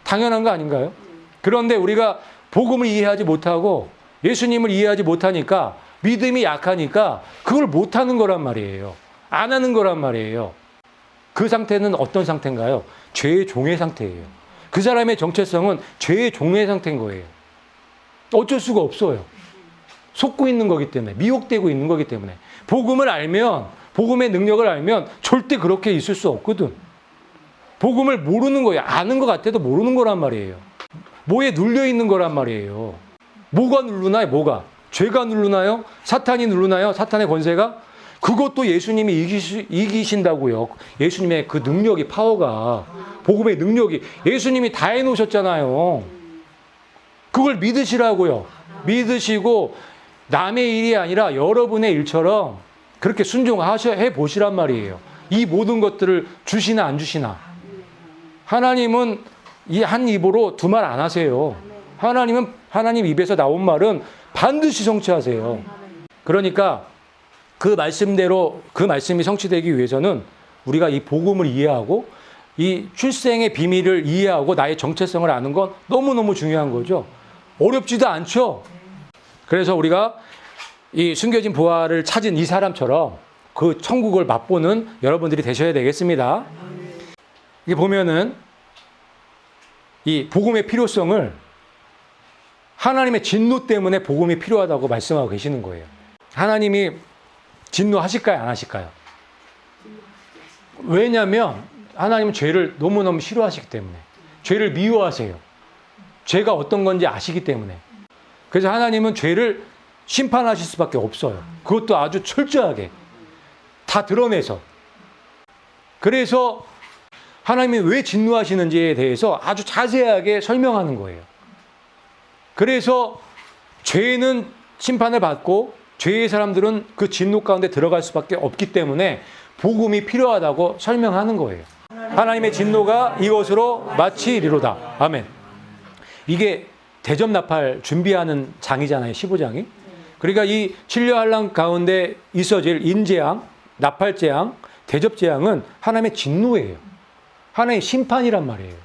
당연한 거 아닌가요? 그런데 우리가 복음을 이해하지 못하고 예수님을 이해하지 못하니까 믿음이 약하니까 그걸 못하는 거란 말이에요. 안 하는 거란 말이에요. 그 상태는 어떤 상태인가요? 죄의 종의 상태예요. 그 사람의 정체성은 죄의 종의 상태인 거예요. 어쩔 수가 없어요. 속고 있는 거기 때문에, 미혹되고 있는 거기 때문에. 복음을 알면, 복음의 능력을 알면 절대 그렇게 있을 수 없거든. 복음을 모르는 거예요. 아는 것 같아도 모르는 거란 말이에요. 뭐에 눌려 있는 거란 말이에요. 뭐가 누르나요? 뭐가? 죄가 누르나요? 사탄이 누르나요? 사탄의 권세가? 그것도 예수님이 이기신다고요. 예수님의 그 능력이, 파워가, 복음의 능력이 예수님이 다 해놓으셨잖아요. 그걸 믿으시라고요. 믿으시고 남의 일이 아니라 여러분의 일처럼 그렇게 순종해 보시란 말이에요. 이 모든 것들을 주시나 안 주시나. 하나님은 이 한 입으로 두 말 안 하세요. 하나님은 하나님 입에서 나온 말은 반드시 성취하세요. 그러니까 그 말씀대로 그 말씀이 성취되기 위해서는 우리가 이 복음을 이해하고 이 출생의 비밀을 이해하고 나의 정체성을 아는 건 너무너무 중요한 거죠. 어렵지도 않죠. 그래서 우리가 이 숨겨진 부활을 찾은 이 사람처럼 그 천국을 맛보는 여러분들이 되셔야 되겠습니다. 이게 보면은 이 복음의 필요성을 하나님의 진노 때문에 복음이 필요하다고 말씀하고 계시는 거예요. 하나님이 진노하실까요? 안 하실까요? 왜냐하면 하나님은 죄를 너무너무 싫어하시기 때문에. 죄를 미워하세요. 죄가 어떤 건지 아시기 때문에. 그래서 하나님은 죄를 심판하실 수밖에 없어요. 그것도 아주 철저하게 다 드러내서. 그래서 하나님이 왜 진노하시는지에 대해서 아주 자세하게 설명하는 거예요. 그래서 죄는 심판을 받고 죄의 사람들은 그 진노 가운데 들어갈 수밖에 없기 때문에 복음이 필요하다고 설명하는 거예요. 하나님의 진노가 이것으로 마치리로다. 아멘. 이게 대접나팔 준비하는 장이잖아요. 15장이. 그러니까 이 진려한란 가운데 있어질 인재앙, 나팔재앙, 대접재앙은 하나님의 진노예요. 하나님의 심판이란 말이에요.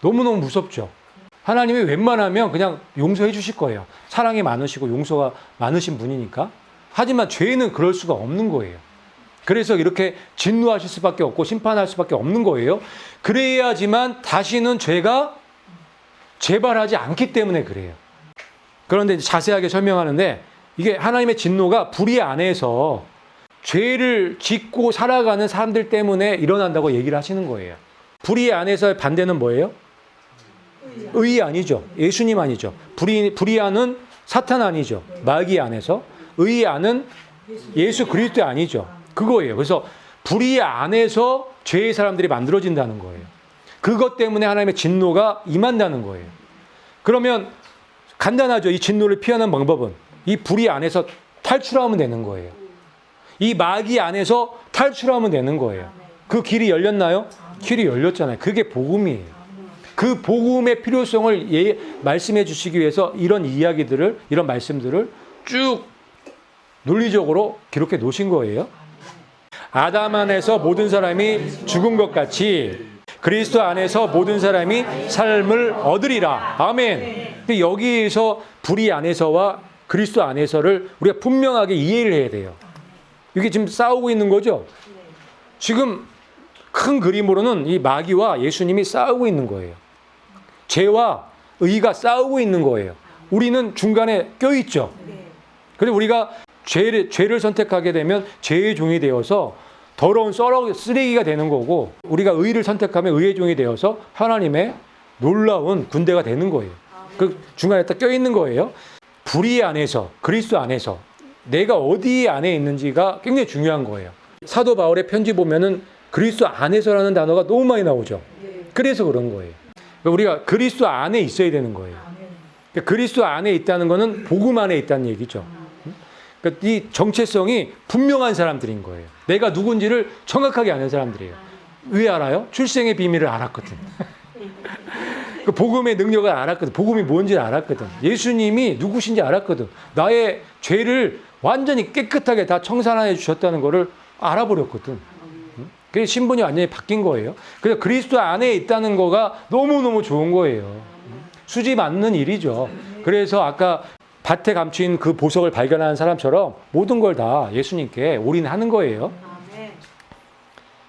너무너무 무섭죠. 하나님이 웬만하면 그냥 용서해 주실 거예요. 사랑이 많으시고 용서가 많으신 분이니까. 하지만 죄는 그럴 수가 없는 거예요. 그래서 이렇게 진노하실 수밖에 없고 심판할 수밖에 없는 거예요. 그래야지만 다시는 죄가 재발하지 않기 때문에 그래요. 그런데 자세하게 설명하는데 이게 하나님의 진노가 불의 안에서 죄를 짓고 살아가는 사람들 때문에 일어난다고 얘기를 하시는 거예요. 불의 안에서의 반대는 뭐예요? 의 아니죠. 예수님 아니죠. 불의안은 사탄 아니죠. 마귀 안에서. 의 안은 예수 그리스도 아니죠. 그거예요. 그래서 불의 안에서 죄의 사람들이 만들어진다는 거예요. 그것 때문에 하나님의 진노가 임한다는 거예요. 그러면 간단하죠. 이 진노를 피하는 방법은 이 불의 안에서 탈출하면 되는 거예요. 이 마귀 안에서 탈출하면 되는 거예요. 그 길이 열렸나요? 길이 열렸잖아요. 그게 복음이에요. 그 복음의 필요성을 말씀해 주시기 위해서 이런 이야기들을, 이런 말씀들을 쭉 논리적으로 기록해 놓으신 거예요. 아담 안에서 모든 사람이 죽은 것 같이 그리스도 안에서 모든 사람이 삶을 얻으리라. 아멘. 근데 여기에서 불의 안에서와 그리스도 안에서를 우리가 분명하게 이해를 해야 돼요. 이게 지금 싸우고 있는 거죠? 지금 큰 그림으로는 이 마귀와 예수님이 싸우고 있는 거예요. 죄와 의가 싸우고 있는 거예요. 우리는 중간에 껴있죠. 그런데 우리가 죄를 선택하게 되면 죄의 종이 되어서 더러운 쓰레기가 되는 거고, 우리가 의를 선택하면 의의 종이 되어서 하나님의 놀라운 군대가 되는 거예요. 그 중간에 딱 껴있는 거예요. 불의 안에서, 그리스도 안에서 내가 어디 안에 있는지가 굉장히 중요한 거예요. 사도 바울의 편지 보면은 그리스도 안에서라는 단어가 너무 많이 나오죠. 그래서 그런 거예요. 우리가 그리스도 안에 있어야 되는 거예요. 그리스도 안에 있다는 거는 복음 안에 있다는 얘기죠. 그러니까 이 정체성이 분명한 사람들인 거예요. 내가 누군지를 정확하게 아는 사람들이에요. 왜 알아요? 출생의 비밀을 알았거든. 그 복음의 능력을 알았거든. 복음이 뭔지 알았거든. 예수님이 누구신지 알았거든. 나의 죄를 완전히 깨끗하게 다 청산해 주셨다는 거를 알아버렸거든. 그래서 신분이 완전히 바뀐 거예요. 그래서 그리스도 안에 있다는 거가 너무너무 좋은 거예요. 수지 맞는 일이죠. 그래서 아까 밭에 감춘 그 보석을 발견하는 사람처럼 모든 걸 다 예수님께 올인하는 거예요.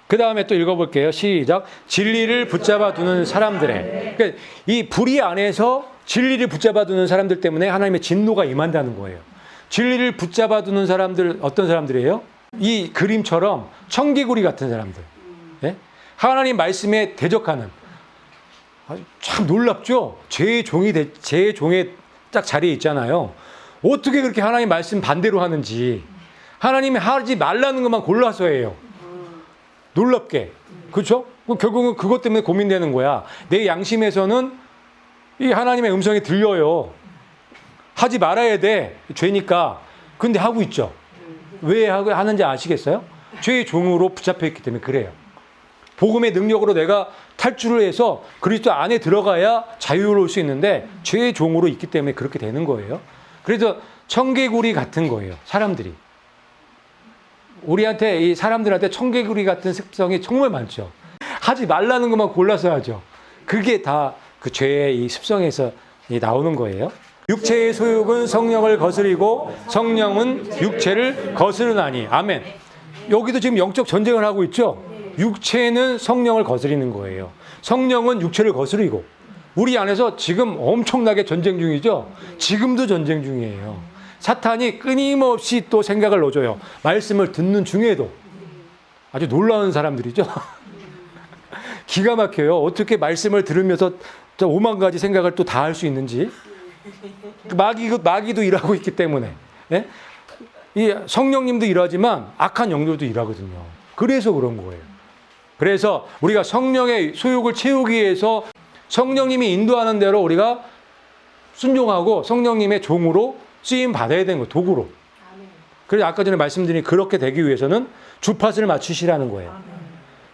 그 다음에 또 읽어볼게요. 시작. 진리를 붙잡아 두는 사람들의. 그러니까 이 불의 안에서 진리를 붙잡아 두는 사람들 때문에 하나님의 진노가 임한다는 거예요. 진리를 붙잡아 두는 사람들 어떤 사람들이에요? 이 그림처럼 청개구리 같은 사람들. 네? 하나님 말씀에 대적하는. 참 놀랍죠? 제의 종의 딱 자리에 있잖아요. 어떻게 그렇게 하나님 말씀 반대로 하는지. 하나님이 하지 말라는 것만 골라서 해요. 놀랍게. 그렇죠? 결국은 그것 때문에 고민되는 거야. 내 양심에서는 이 하나님의 음성이 들려요. 하지 말아야 돼. 죄니까. 근데 하고 있죠. 왜 하는지 아시겠어요? 죄의 종으로 붙잡혀 있기 때문에 그래요. 복음의 능력으로 내가 탈출을 해서 그리스도 안에 들어가야 자유로울 수 있는데 죄의 종으로 있기 때문에 그렇게 되는 거예요. 그래서 청개구리 같은 거예요. 사람들이. 우리한테 이 사람들한테 청개구리 같은 습성이 정말 많죠. 하지 말라는 것만 골라서 하죠. 그게 다 그 죄의 이 습성에서 나오는 거예요. 육체의 소욕은 성령을 거스리고 성령은 육체를 거스르나니. 아멘. 여기도 지금 영적 전쟁을 하고 있죠. 육체는 성령을 거스리는 거예요. 성령은 육체를 거스리고. 우리 안에서 지금 엄청나게 전쟁 중이죠. 지금도 전쟁 중이에요. 사탄이 끊임없이 또 생각을 넣어줘요. 말씀을 듣는 중에도. 아주 놀라운 사람들이죠. 기가 막혀요. 어떻게 말씀을 들으면서 5만 가지 생각을 또 다 할 수 있는지. 마귀도 일하고 있기 때문에. 네? 이 성령님도 일하지만 악한 영들도 일하거든요. 그래서 그런 거예요. 그래서 우리가 성령의 소욕을 채우기 위해서 성령님이 인도하는 대로 우리가 순종하고 성령님의 종으로 쓰임 받아야 되는 거예요. 도구로. 그래서 아까 전에 말씀드린 그렇게 되기 위해서는 주파수를 맞추시라는 거예요.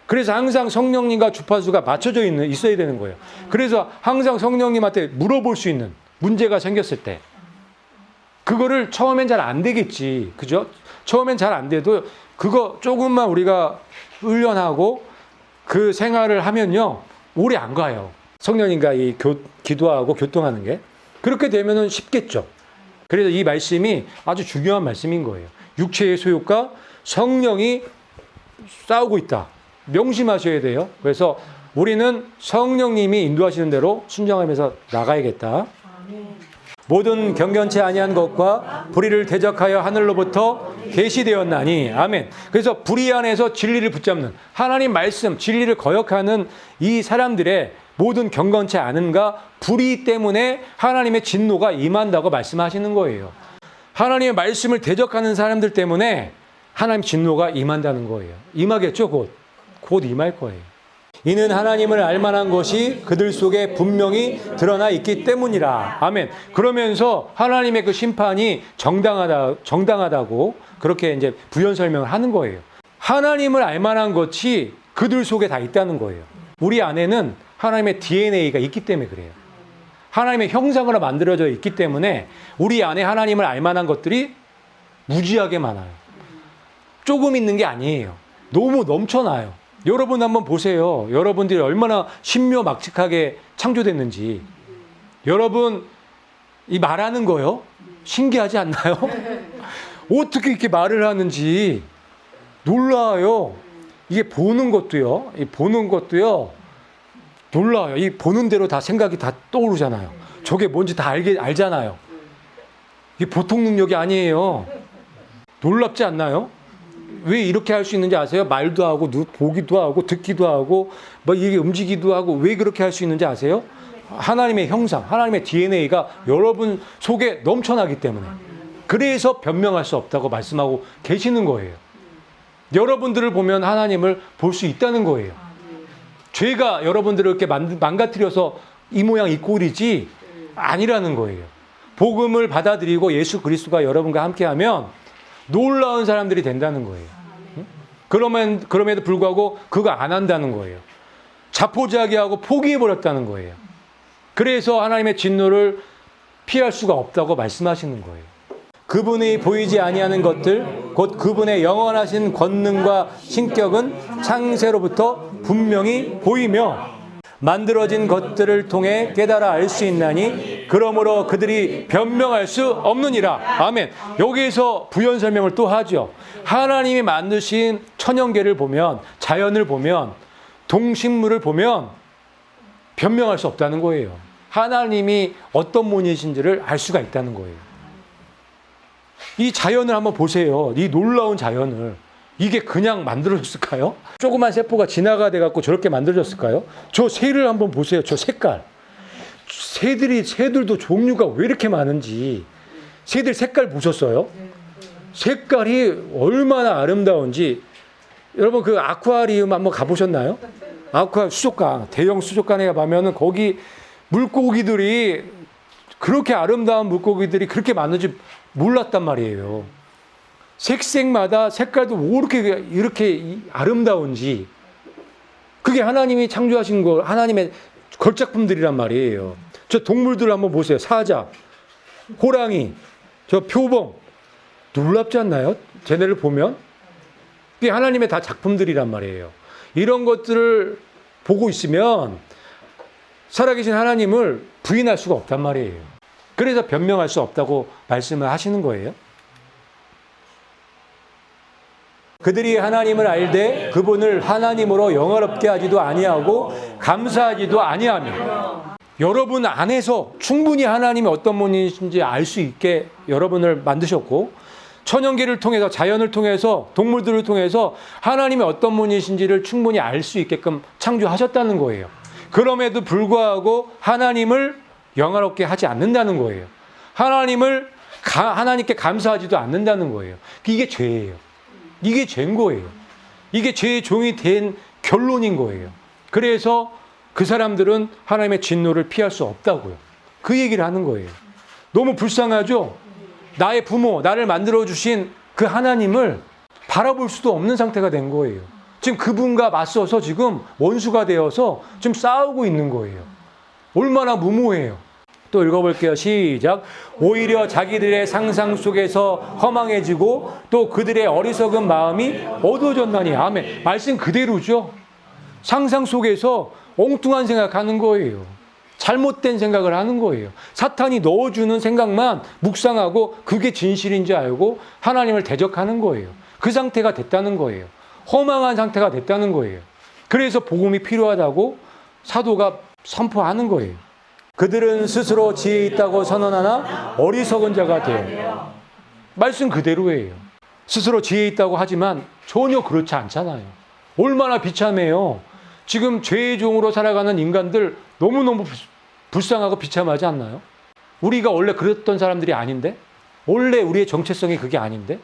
그래서 항상 성령님과 주파수가 맞춰져 있어야 되는 거예요. 그래서 항상 성령님한테 물어볼 수 있는 문제가 생겼을 때 그거를 처음엔 잘 안 되겠지. 그죠? 처음엔 잘 안 돼도 그거 조금만 우리가 훈련하고 그 생활을 하면요. 오래 안 가요. 성령님과 기도하고 교통하는 게. 그렇게 되면은 쉽겠죠. 그래서 이 말씀이 아주 중요한 말씀인 거예요. 육체의 소욕과 성령이 싸우고 있다. 명심하셔야 돼요. 그래서 우리는 성령님이 인도하시는 대로 순종하면서 나가야겠다. 모든 경건치 아니한 것과 불의를 대적하여 하늘로부터 계시되었나니. 아멘. 그래서 불의 안에서 진리를 붙잡는 하나님 말씀, 진리를 거역하는 이 사람들의 모든 경건치 않은가 불의 때문에 하나님의 진노가 임한다고 말씀하시는 거예요. 하나님의 말씀을 대적하는 사람들 때문에 하나님 진노가 임한다는 거예요. 임하겠죠, 곧 임할 거예요. 이는 하나님을 알만한 것이 그들 속에 분명히 드러나 있기 때문이라. 아멘. 그러면서 하나님의 그 심판이 정당하다고 그렇게 이제 부연 설명을 하는 거예요. 하나님을 알만한 것이 그들 속에 다 있다는 거예요. 우리 안에는 하나님의 DNA가 있기 때문에 그래요. 하나님의 형상으로 만들어져 있기 때문에 우리 안에 하나님을 알만한 것들이 무지하게 많아요. 조금 있는 게 아니에요. 너무 넘쳐나요. 여러분 한번 보세요. 여러분들이 얼마나 신묘막측하게 창조됐는지. 여러분 이 말하는 거요? 신기하지 않나요? 어떻게 이렇게 말을 하는지 놀라요. 이게 보는 것도요. 놀라요. 이 보는 대로 다 생각이 다 떠오르잖아요. 저게 뭔지 다 알잖아요. 이게 보통 능력이 아니에요. 놀랍지 않나요? 왜 이렇게 할 수 있는지 아세요? 말도 하고 보기도 하고 듣기도 하고 뭐 이게 움직이기도 하고 왜 그렇게 할 수 있는지 아세요? 하나님의 형상, 하나님의 DNA가 여러분 속에 넘쳐나기 때문에. 그래서 변명할 수 없다고 말씀하고 계시는 거예요. 여러분들을 보면 하나님을 볼 수 있다는 거예요. 죄가 여러분들을 이렇게 망가뜨려서 이 모양 이 꼴이지 아니라는 거예요. 복음을 받아들이고 예수 그리스도가 여러분과 함께하면 놀라운 사람들이 된다는 거예요. 그럼에도 불구하고 그거 안 한다는 거예요. 자포자기하고 포기해버렸다는 거예요. 그래서 하나님의 진노를 피할 수가 없다고 말씀하시는 거예요. 그분이 보이지 아니하는 것들, 곧 그분의 영원하신 권능과 신격은 창세로부터 분명히 보이며 만들어진 것들을 통해 깨달아 알 수 있나니 그러므로 그들이 변명할 수 없느니라. 아멘. 여기에서 부연 설명을 또 하죠. 하나님이 만드신 천연계를 보면, 자연을 보면, 동식물을 보면 변명할 수 없다는 거예요. 하나님이 어떤 분이신지를 알 수가 있다는 거예요. 이 자연을 한번 보세요. 이 놀라운 자연을. 이게 그냥 만들어졌을까요? 조그만 세포가 진화가 돼갖고 저렇게 만들어졌을까요? 저 새를 한번 보세요. 저 색깔. 새들도 종류가 왜 이렇게 많은지. 새들 색깔 보셨어요? 색깔이 얼마나 아름다운지. 여러분 그 아쿠아리움 한번 가보셨나요? 수족관, 대형 수족관에 가면은 거기 물고기들이 그렇게 아름다운 물고기들이 그렇게 많은지 몰랐단 말이에요. 색색마다 색깔도 이렇게 아름다운지. 그게 하나님이 창조하신 거, 하나님의 걸작품들이란 말이에요. 저 동물들 한번 보세요. 사자, 호랑이, 저 표범. 놀랍지 않나요? 쟤네를 보면? 그게 하나님의 다 작품들이란 말이에요. 이런 것들을 보고 있으면 살아계신 하나님을 부인할 수가 없단 말이에요. 그래서 변명할 수 없다고 말씀을 하시는 거예요. 그들이 하나님을 알되 그분을 하나님으로 영화롭게 하지도 아니하고 감사하지도 아니하며. 여러분 안에서 충분히 하나님이 어떤 분이신지 알 수 있게 여러분을 만드셨고, 천연계를 통해서, 자연을 통해서, 동물들을 통해서 하나님이 어떤 분이신지를 충분히 알 수 있게끔 창조하셨다는 거예요. 그럼에도 불구하고 하나님을 영화롭게 하지 않는다는 거예요. 하나님께 감사하지도 않는다는 거예요. 이게 죄예요. 이게 죄인 거예요. 이게 죄의 종이 된 결론인 거예요. 그래서 그 사람들은 하나님의 진노를 피할 수 없다고요. 그 얘기를 하는 거예요. 너무 불쌍하죠? 나의 부모, 나를 만들어주신 그 하나님을 바라볼 수도 없는 상태가 된 거예요. 지금 그분과 맞서서 지금 원수가 되어서 지금 싸우고 있는 거예요. 얼마나 무모해요. 또 읽어볼게요. 시작. 오히려 자기들의 상상 속에서 허망해지고 또 그들의 어리석은 마음이 어두워졌나니. 아멘. 말씀 그대로죠. 상상 속에서 엉뚱한 생각하는 거예요. 잘못된 생각을 하는 거예요. 사탄이 넣어주는 생각만 묵상하고 그게 진실인 줄 알고 하나님을 대적하는 거예요. 그 상태가 됐다는 거예요. 허망한 상태가 됐다는 거예요. 그래서 복음이 필요하다고 사도가 선포하는 거예요. 그들은 스스로 지혜 있다고 선언하나 어리석은 자가 돼요. 말씀 그대로예요. 스스로 지혜 있다고 하지만 전혀 그렇지 않잖아요. 얼마나 비참해요. 지금 죄의 종으로 살아가는 인간들 너무너무 불쌍하고 비참하지 않나요? 우리가 원래 그랬던 사람들이 아닌데? 원래 우리의 정체성이 그게 아닌데?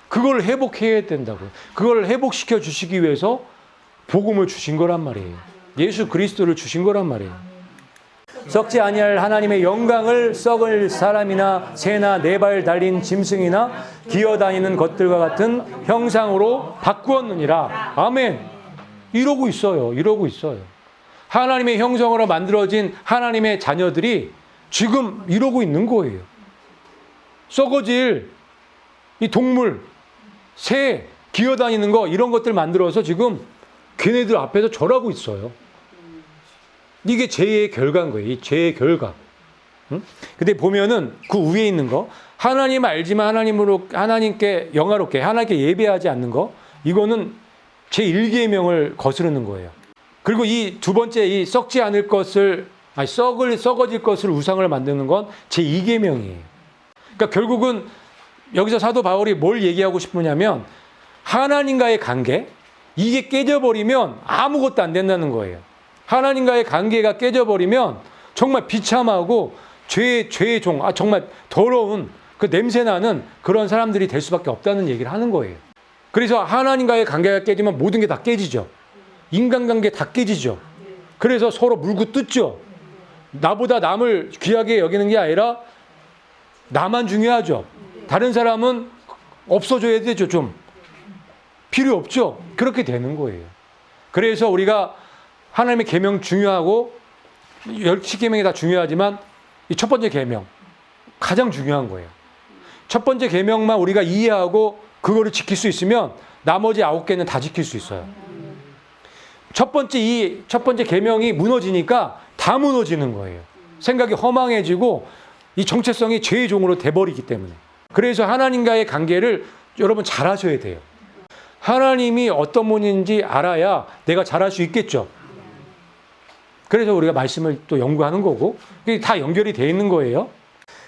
그걸 회복해야 된다고요. 그걸 회복시켜 주시기 위해서 복음을 주신 거란 말이에요. 예수 그리스도를 주신 거란 말이에요. 썩지 아니할 하나님의 영광을 썩을 사람이나 새나 네 발 달린 짐승이나 기어다니는 것들과 같은 형상으로 바꾸었느니라. 아멘. 이러고 있어요. 하나님의 형상으로 만들어진 하나님의 자녀들이 지금 이러고 있는 거예요. 썩어질 이 동물, 새, 기어다니는 거 이런 것들 만들어서 지금 걔네들 앞에서 절하고 있어요. 이게 죄의 결과인 거예요. 이 죄의 결과. 응? 근데 보면은 그 위에 있는 거, 하나님 알지만 하나님께 영화롭게, 하나님께 예배하지 않는 거, 이거는 제1계명을 거스르는 거예요. 그리고 이 두 번째, 이 썩지 않을 것을, 썩어질 것을 우상을 만드는 건 제2계명이에요. 그러니까 결국은 여기서 사도 바울이 뭘 얘기하고 싶으냐면, 하나님과의 관계, 이게 깨져버리면 아무것도 안 된다는 거예요. 하나님과의 관계가 깨져버리면 정말 비참하고 죄의 종, 정말 더러운 그 냄새나는 그런 사람들이 될 수밖에 없다는 얘기를 하는 거예요. 그래서 하나님과의 관계가 깨지면 모든 게 다 깨지죠. 인간관계 다 깨지죠. 그래서 서로 물고 뜯죠. 나보다 남을 귀하게 여기는 게 아니라 나만 중요하죠. 다른 사람은 없어져야 되죠. 좀 필요 없죠. 그렇게 되는 거예요. 그래서 우리가 하나님의 계명 중요하고 10계명이 다 중요하지만 이 첫 번째 계명 가장 중요한 거예요. 첫 번째 계명만 우리가 이해하고 그거를 지킬 수 있으면 나머지 9개는 다 지킬 수 있어요. 첫 번째 계명이 무너지니까 다 무너지는 거예요. 생각이 허망해지고 이 정체성이 죄의 종으로 돼버리기 때문에. 그래서 하나님과의 관계를 여러분 잘 하셔야 돼요. 하나님이 어떤 분인지 알아야 내가 잘할 수 있겠죠. 그래서 우리가 말씀을 또 연구하는 거고 그게 다 연결이 되어 있는 거예요.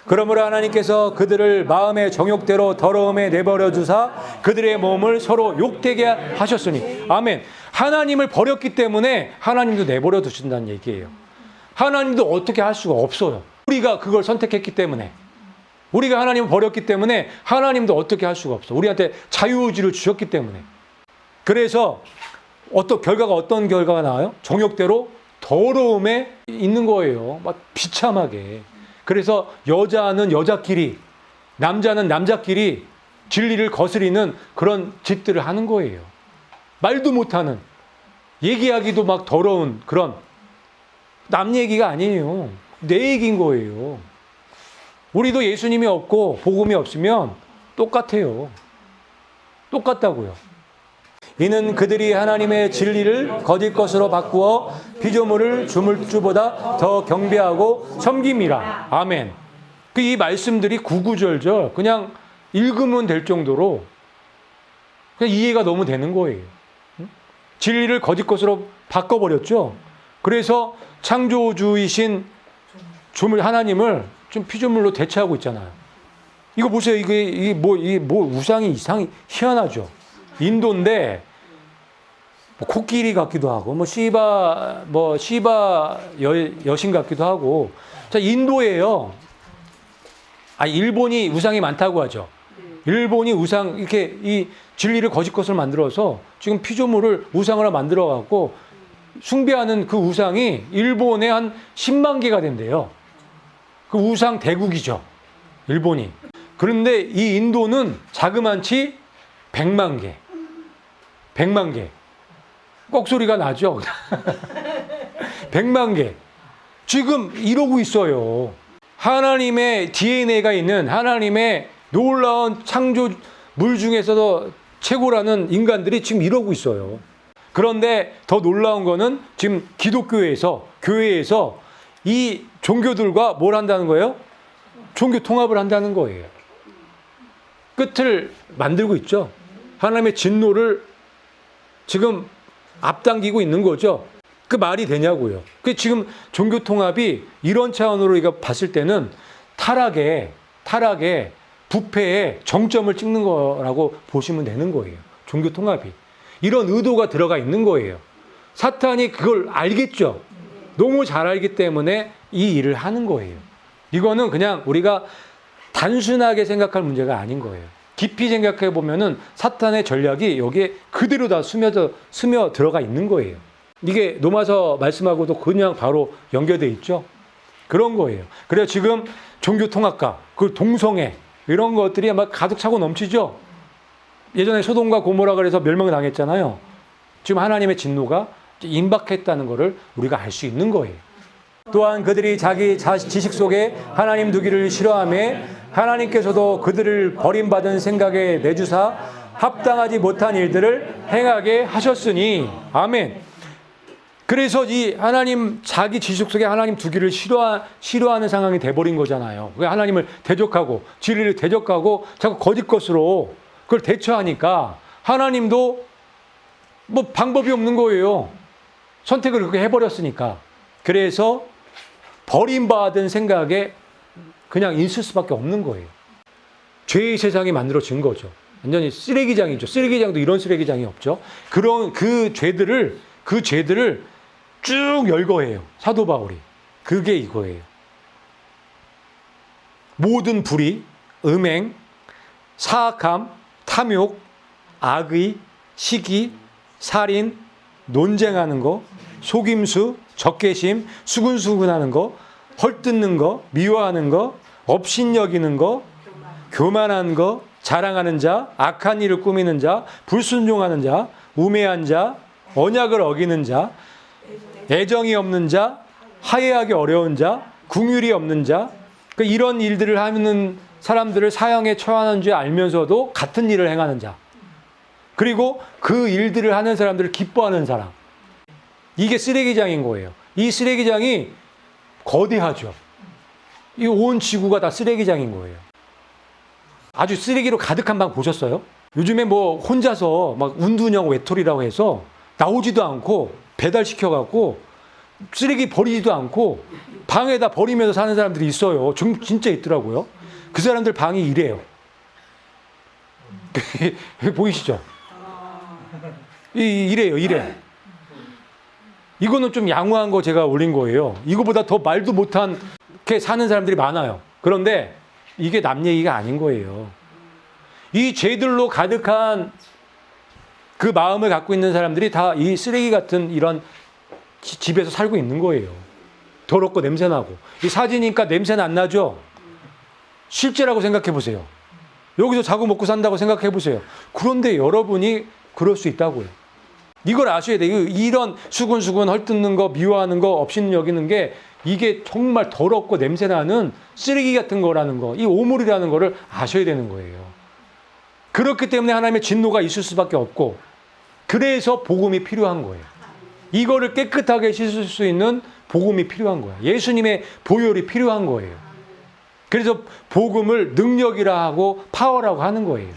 그러므로 하나님께서 그들을 마음의 정욕대로 더러움에 내버려 두사 그들의 몸을 서로 욕되게 하셨으니. 아멘. 하나님을 버렸기 때문에 하나님도 내버려 두신다는 얘기예요. 하나님도 어떻게 할 수가 없어요. 우리가 그걸 선택했기 때문에. 우리가 하나님을 버렸기 때문에 하나님도 어떻게 할 수가 없어. 우리한테 자유의지를 주셨기 때문에. 그래서 어떤 결과가 나와요? 정욕대로 더러움에 있는 거예요. 막 비참하게. 그래서 여자는 여자끼리, 남자는 남자끼리 진리를 거스리는 그런 짓들을 하는 거예요. 말도 못하는, 얘기하기도 막 더러운 그런 남 얘기가 아니에요. 내 얘기인 거예요. 우리도 예수님이 없고 복음이 없으면 똑같아요. 똑같다고요. 이는 그들이 하나님의 진리를 거짓 것으로 바꾸어 피조물을 주물주보다 더 경배하고 섬김이라. 아멘. 이 말씀들이 구구절절 그냥 읽으면 될 정도로 그냥 이해가 너무 되는 거예요. 진리를 거짓 것으로 바꿔버렸죠. 그래서 창조주이신 하나님을 좀 피조물로 대체하고 있잖아요. 이거 보세요. 이게 뭐 우상이 희한하죠. 인도인데 코끼리 같기도 하고 시바 여신 같기도 하고. 자, 인도예요. 일본이 우상이 많다고 하죠. 일본이 이렇게 이 진리를 거짓 것을 만들어서 지금 피조물을 우상으로 만들어 갖고 숭배하는 그 우상이 일본에 한 10만 개가 된대요. 그 우상 대국이죠. 일본이. 그런데 이 인도는 자그만치 100만 개. 100만 개. 꺽소리가 나죠? 100만 개. 지금 이러고 있어요. 하나님의 DNA가 있는 하나님의 놀라운 창조물 중에서도 최고라는 인간들이 지금 이러고 있어요. 그런데 더 놀라운 거는 지금 교회에서 이 종교들과 뭘 한다는 거예요? 종교 통합을 한다는 거예요. 끝을 만들고 있죠. 하나님의 진노를 지금 앞당기고 있는 거죠. 그 말이 되냐고요. 그 지금 종교 통합이 이런 차원으로 우리가 봤을 때는 타락에 부패에 정점을 찍는 거라고 보시면 되는 거예요. 종교 통합이. 이런 의도가 들어가 있는 거예요. 사탄이 그걸 알겠죠. 너무 잘 알기 때문에 이 일을 하는 거예요. 이거는 그냥 우리가 단순하게 생각할 문제가 아닌 거예요. 깊이 생각해 보면은 사탄의 전략이 여기에 그대로 다 스며 들어가 있는 거예요. 이게 로마서 말씀하고도 그냥 바로 연결돼 있죠. 그런 거예요. 그래서 지금 종교 통합과 그 동성애 이런 것들이 막 가득 차고 넘치죠. 예전에 소돔과 고모라 그래서 멸망을 당했잖아요. 지금 하나님의 진노가 임박했다는 것을 우리가 알 수 있는 거예요. 또한 그들이 자기 지식 속에 하나님 두기를 싫어하며 하나님께서도 그들을 버림받은 생각에 내주사 합당하지 못한 일들을 행하게 하셨으니. 아멘. 그래서 이 하나님 자기 지식 속에 하나님 두기를 싫어하는 상황이 돼버린 거잖아요. 하나님을 대적하고 진리를 대적하고 자꾸 거짓 것으로 그걸 대처하니까 하나님도 뭐 방법이 없는 거예요. 선택을 그렇게 해버렸으니까. 그래서 버림받은 생각에 그냥 있을 수밖에 없는 거예요. 죄의 세상이 만들어진 거죠. 완전히 쓰레기장이죠. 쓰레기장도 이런 쓰레기장이 없죠. 그런 그 죄들을 쭉 열거해요. 사도 바울이. 그게 이거예요. 모든 불의, 음행, 사악함, 탐욕, 악의, 시기, 살인, 논쟁하는 거, 속임수, 적개심, 수근수근하는 거, 헐뜯는 거, 미워하는 거, 업신여기는 거, 교만한 거, 자랑하는 자, 악한 일을 꾸미는 자, 불순종하는 자, 우매한 자, 언약을 어기는 자, 애정이 없는 자, 하회하기 어려운 자, 긍휼이 없는 자, 그러니까 이런 일들을 하는 사람들을 사형에 처하는 줄 알면서도 같은 일을 행하는 자, 그리고 그 일들을 하는 사람들을 기뻐하는 사람. 이게 쓰레기장인 거예요. 이 쓰레기장이 거대하죠. 이 온 지구가 다 쓰레기장인 거예요. 아주 쓰레기로 가득한 방 보셨어요? 요즘에 뭐 혼자서 막 운둔형 외톨이라고 해서 나오지도 않고 배달시켜갖고 쓰레기 버리지도 않고 방에다 버리면서 사는 사람들이 있어요. 진짜 있더라고요. 그 사람들 방이 이래요. 보이시죠? 이래요. 이거는 좀 양호한 거 제가 올린 거예요. 이거보다 더 말도 못한 게 사는 사람들이 많아요. 그런데 이게 남 얘기가 아닌 거예요. 이 죄들로 가득한 그 마음을 갖고 있는 사람들이 다 이 쓰레기 같은 이런 집에서 살고 있는 거예요. 더럽고 냄새나고. 이 사진이니까 냄새는 안 나죠? 실제라고 생각해 보세요. 여기서 자고 먹고 산다고 생각해 보세요. 그런데 여러분이 그럴 수 있다고요. 이걸 아셔야 돼요. 이런 수근수근 헐뜯는 거, 미워하는 거, 업신 여기는 게 이게 정말 더럽고 냄새나는 쓰레기 같은 거라는 거, 이 오물이라는 거를 아셔야 되는 거예요. 그렇기 때문에 하나님의 진노가 있을 수밖에 없고, 그래서 복음이 필요한 거예요. 이거를 깨끗하게 씻을 수 있는 복음이 필요한 거예요. 예수님의 보혈이 필요한 거예요. 그래서 복음을 능력이라 하고 파워라고 하는 거예요.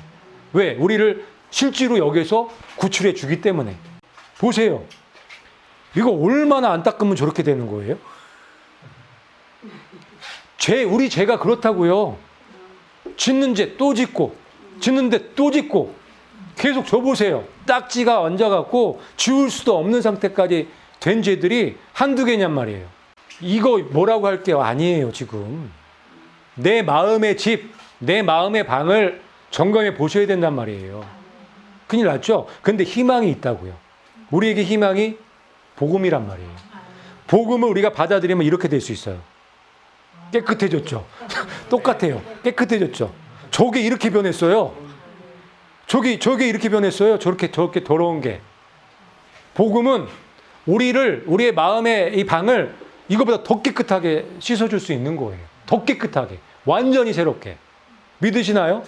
왜? 우리를 실제로 여기서 구출해 주기 때문에. 보세요. 이거 얼마나 안 닦으면 저렇게 되는 거예요? 우리 죄가 그렇다고요. 짓는 죄 또 짓고, 짓는데 또 짓고, 계속 줘보세요. 딱지가 얹어갖고 지울 수도 없는 상태까지 된 죄들이 한두 개냔 말이에요. 이거 뭐라고 할게요? 아니에요, 지금. 내 마음의 집, 내 마음의 방을 점검해 보셔야 된단 말이에요. 큰일 났죠? 근데 희망이 있다고요. 우리에게 희망이 복음이란 말이에요. 복음을 우리가 받아들이면 이렇게 될 수 있어요. 깨끗해졌죠? 똑같아요. 깨끗해졌죠? 저게 이렇게 변했어요. 저게 이렇게 변했어요. 저렇게 더러운 게. 복음은 우리의 마음의 이 방을 이거보다 더 깨끗하게 씻어줄 수 있는 거예요. 더 깨끗하게. 완전히 새롭게. 믿으시나요?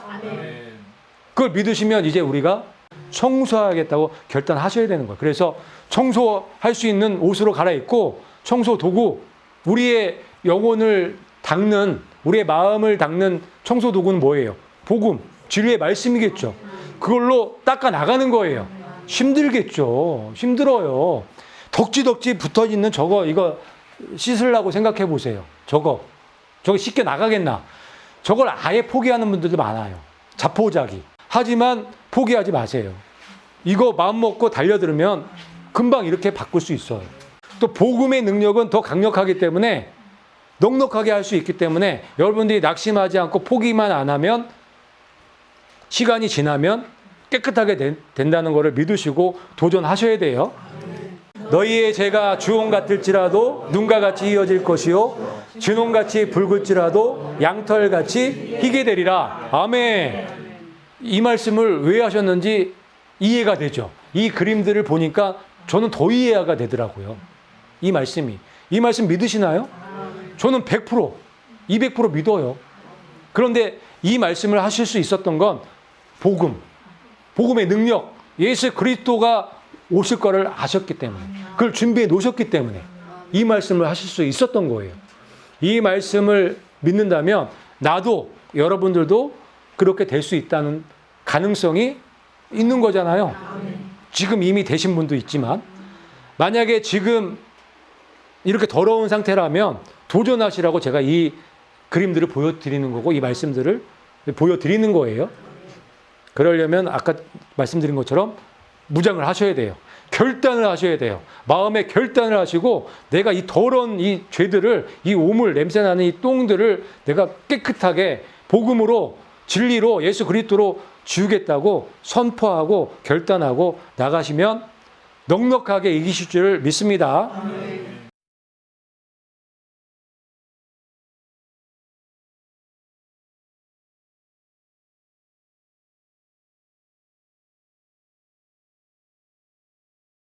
그걸 믿으시면 이제 우리가 청소하겠다고 결단하셔야 되는 거예요. 그래서 청소할 수 있는 옷으로 갈아입고 청소 도구, 우리의 영혼을 닦는, 우리의 마음을 닦는 청소 도구는 뭐예요? 복음, 진리의 말씀이겠죠. 그걸로 닦아 나가는 거예요. 힘들겠죠. 힘들어요. 덕지덕지 붙어 있는 이거 씻으려고 생각해 보세요. 저거 씻겨 나가겠나? 저걸 아예 포기하는 분들도 많아요. 자포자기. 하지만 포기하지 마세요. 이거 마음 먹고 달려들으면 금방 이렇게 바꿀 수 있어요. 또 복음의 능력은 더 강력하기 때문에 넉넉하게 할 수 있기 때문에 여러분들이 낙심하지 않고 포기만 안 하면 시간이 지나면 깨끗하게 된다는 것을 믿으시고 도전하셔야 돼요. 너희의 죄가 주홍 같을지라도 눈과 같이 이어질 것이요 진홍같이 붉을지라도 양털같이 희게 되리라. 아멘. 이 말씀을 왜 하셨는지 이해가 되죠. 이 그림들을 보니까 저는 더 이해가 되더라고요. 이 말씀 믿으시나요? 저는 100%, 200% 믿어요. 그런데 이 말씀을 하실 수 있었던 건 복음의 능력, 예수 그리스도가 오실 거를 아셨기 때문에, 그걸 준비해 놓으셨기 때문에 이 말씀을 하실 수 있었던 거예요. 이 말씀을 믿는다면 나도, 여러분들도 그렇게 될 수 있다는 가능성이 있는 거잖아요. 지금 이미 되신 분도 있지만, 만약에 지금 이렇게 더러운 상태라면 도전하시라고 제가 이 그림들을 보여드리는 거고, 이 말씀들을 보여드리는 거예요. 그러려면 아까 말씀드린 것처럼 무장을 하셔야 돼요. 결단을 하셔야 돼요. 마음에 결단을 하시고, 내가 이 더러운 이 죄들을, 이 오물, 냄새나는 이 똥들을 내가 깨끗하게 복음으로, 진리로, 예수 그리스도로 지우겠다고 선포하고 결단하고 나가시면 넉넉하게 이기실 줄 믿습니다.